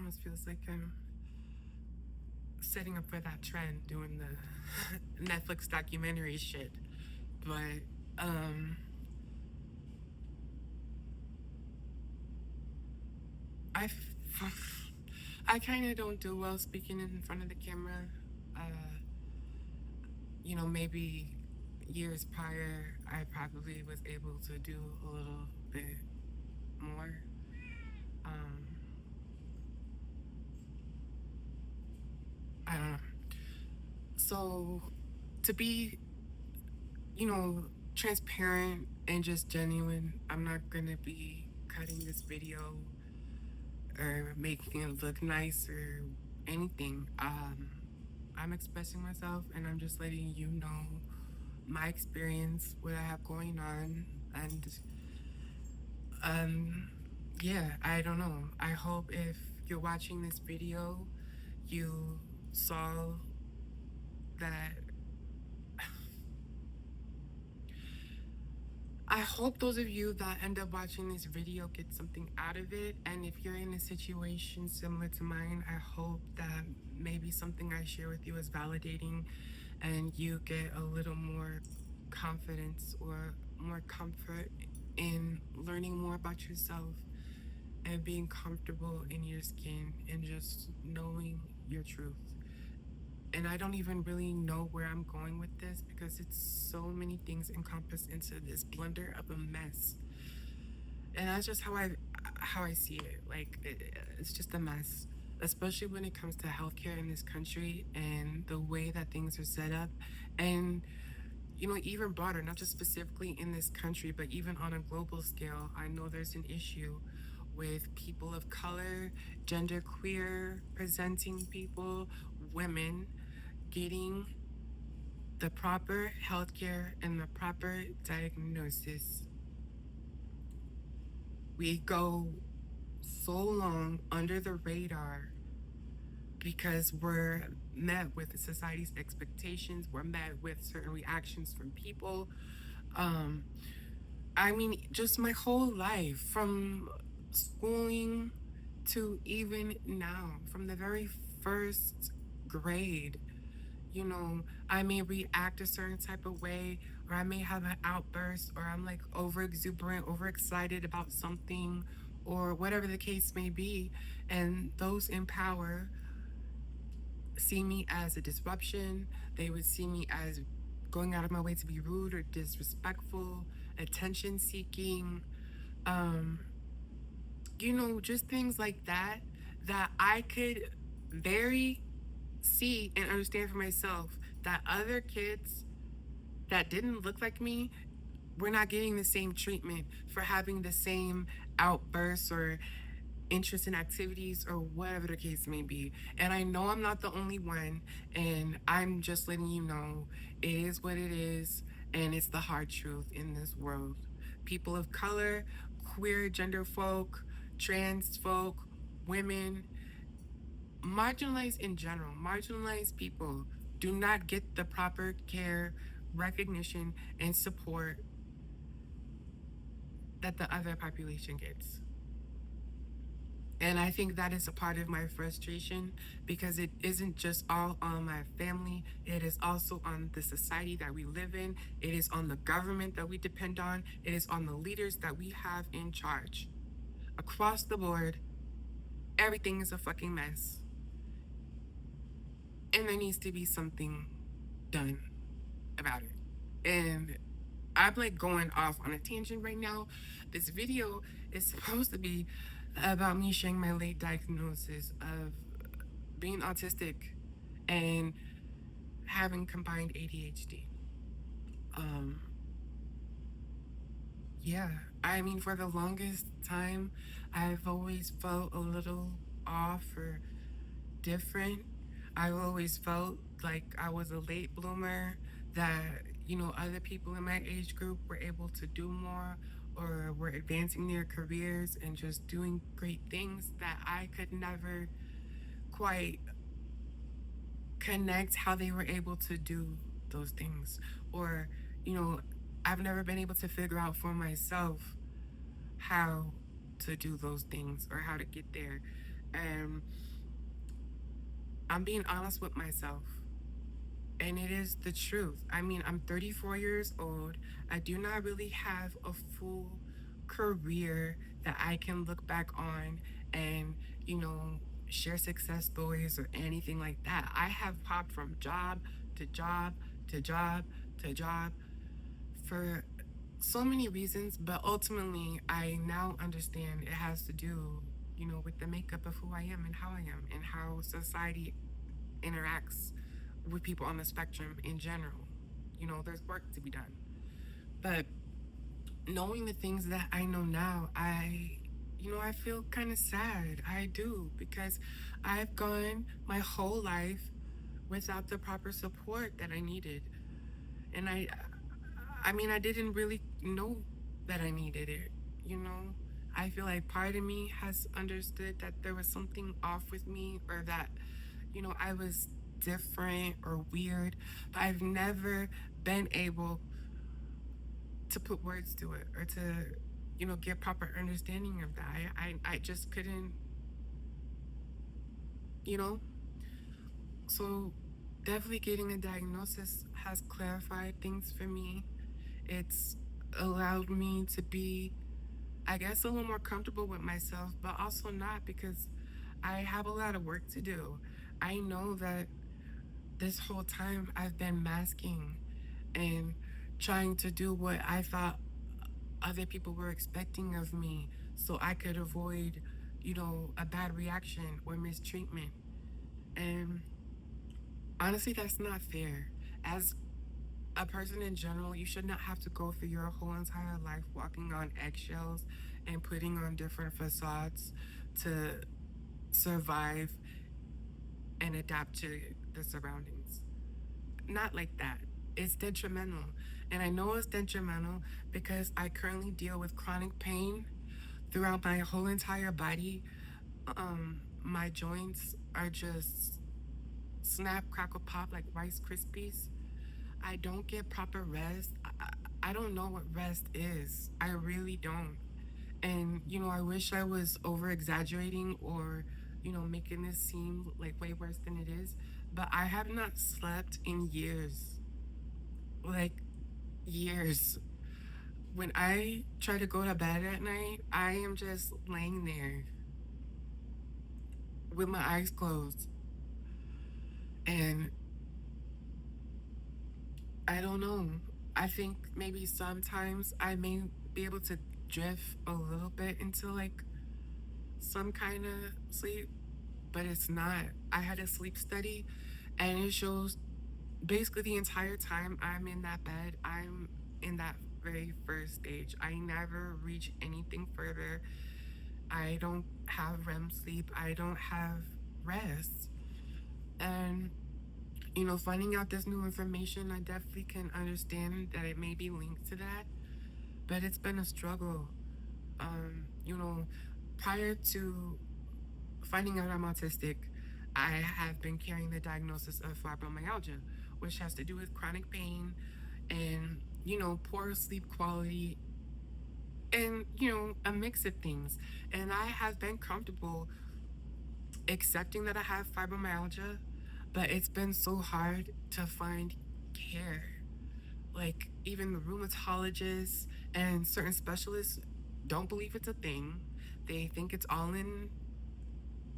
almost feels like I'm setting up for that trend, doing the Netflix documentary shit. But I, I kind of don't do well speaking in front of the camera. Uh, maybe years prior, I probably was able to do a little bit more. Um, I don't know. So to be, you know, transparent and just genuine, I'm not gonna be cutting this video or making it look nice or anything. I'm expressing myself and I'm just letting you know my experience, what I have going on, and um, yeah, I don't know. I hope if you're watching this video, you saw that. I hope those of you that end up watching this video get something out of it. And if you're in a situation similar to mine, I hope that maybe something I share with you is validating and you get a little more confidence or more comfort in learning more about yourself and being comfortable in your skin and just knowing your truth. And I don't even really know where I'm going with this because it's so many things encompassed into this blender of a mess. And that's just how I see it. Like it's just a mess, especially when it comes to healthcare in this country and the way that things are set up, and even broader, not just specifically in this country, but even on a global scale. I know there's an issue with people of color, gender queer presenting people, women getting the proper healthcare and the proper diagnosis. We go so long under the radar because we're met with society's expectations, we're met with certain reactions from people. Um, I mean, just my whole life, from schooling to even now, from the very first grade, I may react a certain type of way, or I may have an outburst, or I'm like over exuberant, over excited about something, or whatever the case may be. And those in power see me as a disruption. They would see me as going out of my way to be rude or disrespectful, attention seeking, um, just things like that that I could very see and understand for myself that other kids that didn't look like me were not getting the same treatment for having the same outbursts or interest in activities or whatever the case may be. And I know I'm not the only one, and I'm just letting you know it is what it is, and it's the hard truth in this world. People of color, queer gender folk, trans folk, women, marginalized in general, marginalized people do not get the proper care, recognition, and support that the other population gets. And I think that is a part of my frustration because it isn't just all on my family, it is also on the society that we live in, it is on the government that we depend on, it is on the leaders that we have in charge. Across the board, everything is a fucking mess. And there needs to be something done about it. And I'm like going off on a tangent right now. This video is supposed to be about me sharing my late diagnosis of being autistic and having combined ADHD. Um, yeah, I mean, for the longest time, I've always felt a little off or different. I always felt like I was a late bloomer, that, other people in my age group were able to do more or were advancing their careers and just doing great things that I could never quite connect how they were able to do those things. Or, you know, I've never been able to figure out for myself how to do those things or how to get there. And I'm being honest with myself. And it is the truth. I mean, I'm 34 years old. I do not really have a full career that I can look back on and, you know, share success stories or anything like that. I have hopped from job to job to job to job for so many reasons, but ultimately, I now understand it has to do, you know, with the makeup of who I am and how I am and how society interacts with people on the spectrum in general. You know, there's work to be done. But knowing the things that I know now, I feel kind of sad. I do, because I've gone my whole life without the proper support that I needed. And I mean, I didn't really know that I needed it, you know? I feel like part of me has understood that there was something off with me, or that, I was different or weird, but I've never been able to put words to it or to, get proper understanding of that. I just couldn't, you know? So definitely getting a diagnosis has clarified things for me. It's allowed me to be, I guess, a little more comfortable with myself, but also not, because I have a lot of work to do. I know that this whole time I've been masking and trying to do what I thought other people were expecting of me so I could avoid, a bad reaction or mistreatment. And honestly, that's not fair. As a person in general, you should not have to go through your whole entire life walking on eggshells and putting on different facades to survive and adapt to the surroundings. Not like that. It's detrimental. And I know it's detrimental because I currently deal with chronic pain throughout my whole entire body. My joints are just snap, crackle, pop like Rice Krispies. I don't get proper rest. I don't know what rest is. I really don't. And, I wish I was over exaggerating or, making this seem like way worse than it is. But I have not slept in years. Like, years. When I try to go to bed at night, I am just laying there with my eyes closed. And I don't know. I think maybe sometimes I may be able to drift a little bit into like some kind of sleep, but it's not. I had a sleep study and it shows basically the entire time I'm in that bed, I'm in that very first stage. I never reach anything further. I don't have REM sleep. I don't have rest. And, finding out this new information, I definitely can understand that it may be linked to that, but it's been a struggle. Um, you know, Prior to finding out I'm autistic, I have been carrying the diagnosis of fibromyalgia, which has to do with chronic pain and, poor sleep quality and, a mix of things. And I have been comfortable accepting that I have fibromyalgia, but it's been so hard to find care. Like, even the rheumatologists and certain specialists don't believe it's a thing. They think it's all in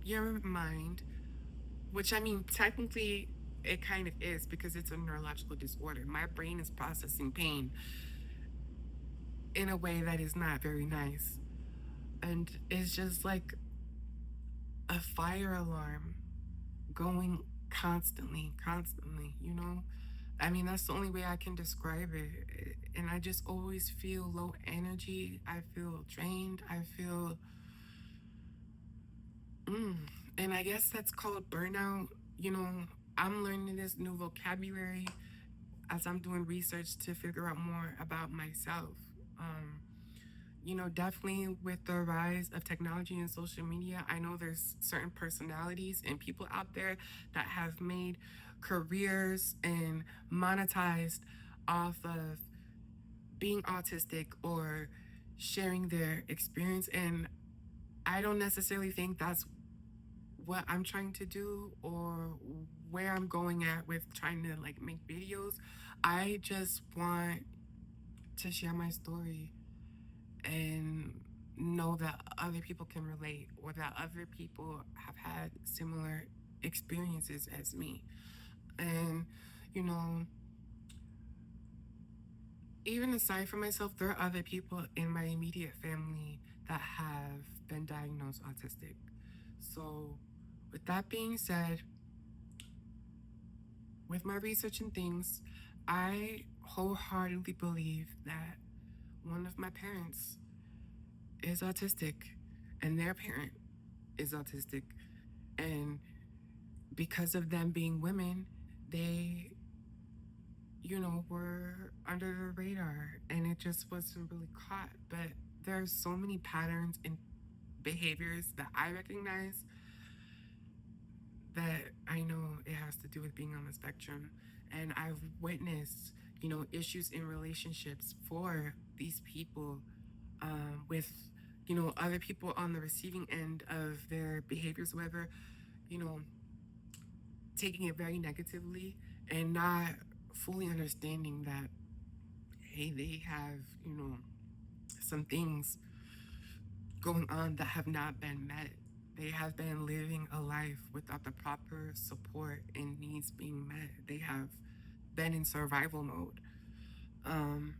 your mind, which, I mean, technically it kind of is, because it's a neurological disorder. My brain is processing pain in a way that is not very nice. And it's just like a fire alarm going constantly, constantly, I mean, that's the only way I can describe it. And I just always feel low energy. I feel drained. I feel, mm, and I guess that's called burnout. You know, I'm learning this new vocabulary as I'm doing research to figure out more about myself. Um, Definitely with the rise of technology and social media, I know there's certain personalities and people out there that have made careers and monetized off of being autistic or sharing their experience. And I don't necessarily think that's what I'm trying to do or where I'm going at with trying to like make videos. I just want to share my story and know that other people can relate or that other people have had similar experiences as me. And, you know, even aside from myself, there are other people in my immediate family that have been diagnosed autistic. So, with that being said, with my research and things, I wholeheartedly believe that one of my parents is autistic and their parent is autistic. And because of them being women, they, were under the radar and it just wasn't really caught. But there's so many patterns and behaviors that I recognize that I know it has to do with being on the spectrum. And I've witnessed, issues in relationships for these people with, other people on the receiving end of their behaviors, whatever, you know, taking it very negatively and not fully understanding that, hey, they have, some things going on that have not been met. They have been living a life without the proper support and needs being met. They have been in survival mode. Um,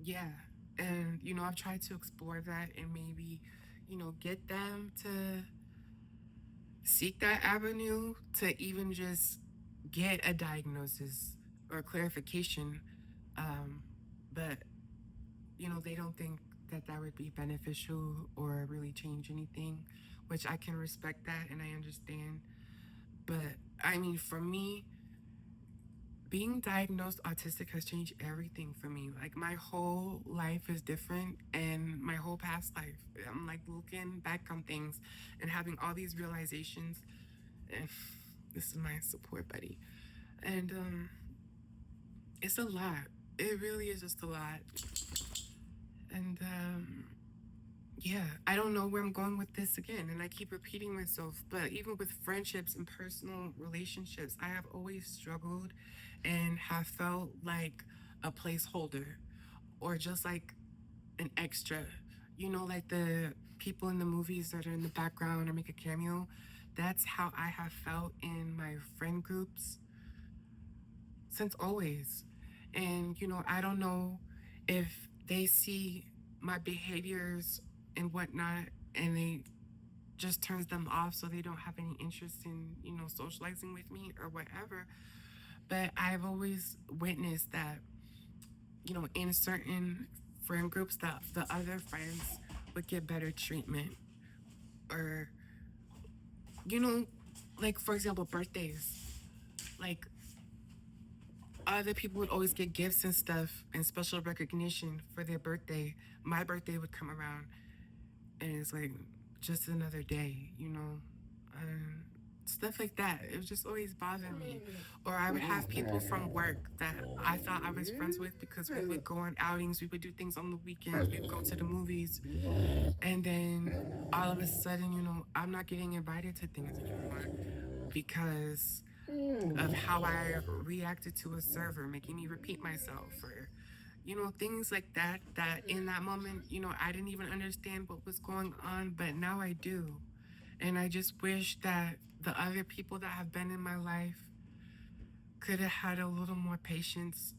yeah. And, I've tried to explore that and maybe, get them to seek that avenue to even just get a diagnosis or clarification. Um, but, they don't think that that would be beneficial or really change anything, which I can respect that and I understand. But I mean, for me, being diagnosed autistic has changed everything for me. Like, my whole life is different, and my whole past life. I'm like looking back on things and having all these realizations. And this is my support buddy. And it's a lot. It really is just a lot. And yeah, I don't know where I'm going with this again. And I keep repeating myself, but even with friendships and personal relationships, I have always struggled and have felt like a placeholder or just like an extra. Like the people in the movies that are in the background or make a cameo. That's how I have felt in my friend groups since always. And, I don't know if they see my behaviors and whatnot and they just turns them off so they don't have any interest in, socializing with me or whatever. But I've always witnessed that, in certain friend groups that the other friends would get better treatment or, you know, like for example, birthdays. Like other people would always get gifts and stuff and special recognition for their birthday. My birthday would come around and it's like just another day, stuff like that. It would just always bother me. Or I would have people from work that I thought I was friends with because we would go on outings, we would do things on the weekends, we would go to the movies, and then all of a sudden, I'm not getting invited to things anymore because of how I reacted to a server, making me repeat myself, or things like that. That in that moment, I didn't even understand what was going on, but now I do, and I just wish that the other people that have been in my life could have had a little more patience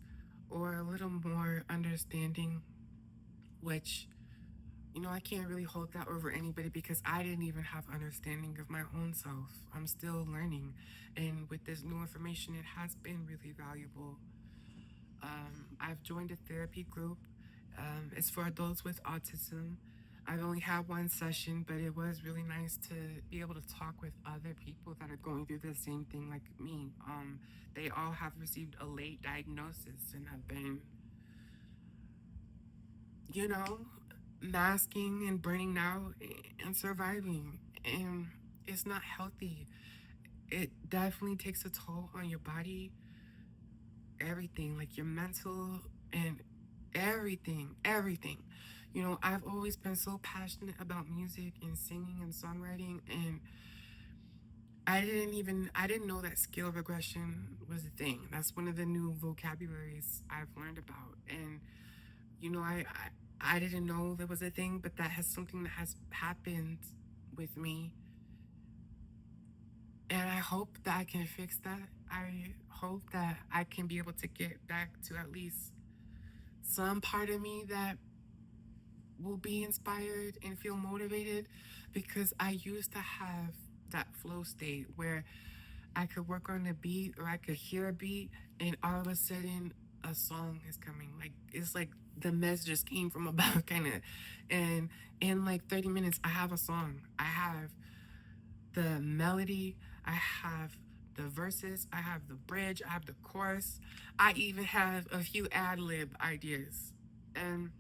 or a little more understanding, which I can't really hold that over anybody because I didn't even have understanding of my own self. I'm still learning. And with this new information, it has been really valuable. I've joined a therapy group. It's for adults with autism. I've only had one session, but it was really nice to be able to talk with other people that are going through the same thing like me. They all have received a late diagnosis and have been, you know, masking and burning out and surviving. And it's not healthy. It definitely takes a toll on your body, everything, like your mental and everything, everything. I've always been so passionate about music and singing and songwriting, and I didn't know that skill regression was a thing. That's one of the new vocabularies I've learned about. And you know, I didn't know there was a thing, but that has something that has happened with me, and I hope that I can fix that. I hope that I can be able to get back to at least some part of me that will be inspired and feel motivated, because I used to have that flow state where I could work on a beat or I could hear a beat and all of a sudden a song is coming. Like it's like the mess just came from above kind of. And in like 30 minutes I have a song. I have the melody, I have the verses, I have the bridge, I have the chorus. I even have a few ad lib ideas. And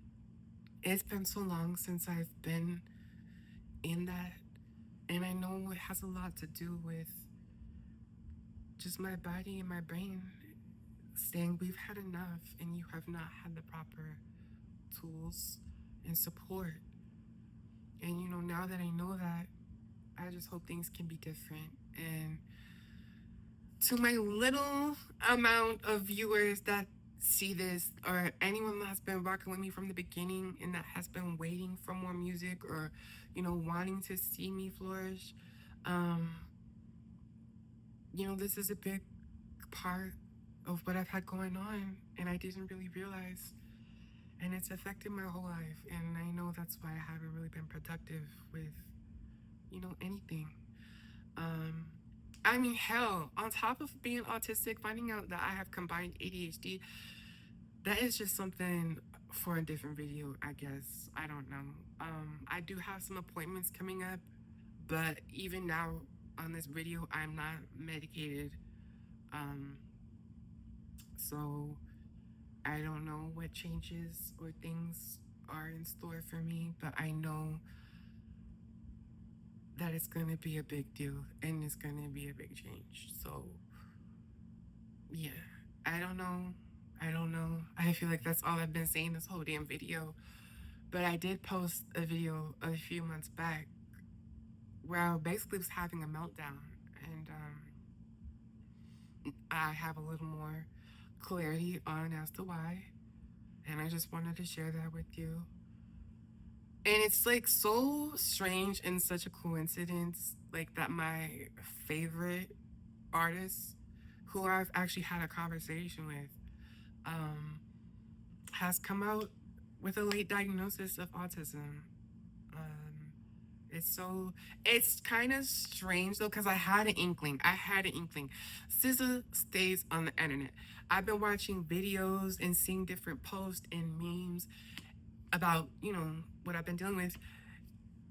it's been so long since I've been in that. And I know it has a lot to do with just my body and my brain saying we've had enough and you have not had the proper tools and support. And now that I know that, I just hope things can be different. And to my little amount of viewers that see this, or anyone that's been rocking with me from the beginning and that has been waiting for more music, or wanting to see me flourish, um this is a big part of what I've had going on and I didn't really realize, and it's affected my whole life. And I know that's why I haven't really been productive with anything. um I mean, hell, on top of being autistic, finding out that I have combined ADHD, that is just something for a different video, I guess. I don't know. I do have some appointments coming up, but even now on this video, I'm not medicated. Um, so I don't know what changes or things are in store for me, but I know that it's going to be a big deal and it's going to be a big change. So, yeah, I don't know. I don't know. I feel like that's all I've been saying this whole damn video. But I did post a video a few months back where I basically was having a meltdown. And I have a little more clarity on as to why. And I just wanted to share that with you. And it's like so strange and such a coincidence, like that my favorite artist, who I've actually had a conversation with, um, has come out with a late diagnosis of autism. Um, it's kind of strange though, because I had an inkling. SZA stays on the internet. I've been watching videos and seeing different posts and memes about, what I've been dealing with.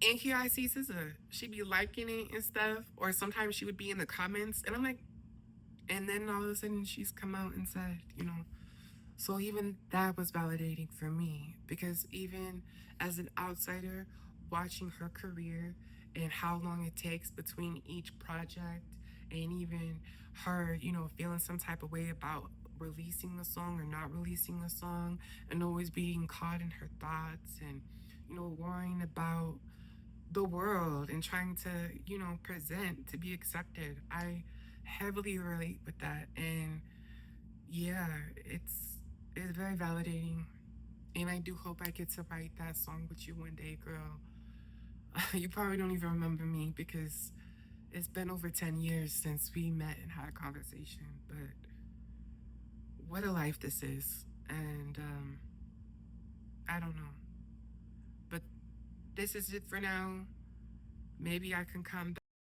And here I see SZA. She'd be liking it and stuff, or sometimes she would be in the comments, and I'm like, and then all of a sudden she's come out and said, so even that was validating for me, because even as an outsider, watching her career and how long it takes between each project, and even her, feeling some type of way about releasing a song or not releasing a song, and always being caught in her thoughts, and worrying about the world and trying to, present to be accepted. I heavily relate with that. And yeah, it's very validating. And I do hope I get to write that song with you one day, girl. You probably don't even remember me because it's been over 10 years since we met and had a conversation. But what a life this is. And I don't know. But this is it for now. Maybe I can come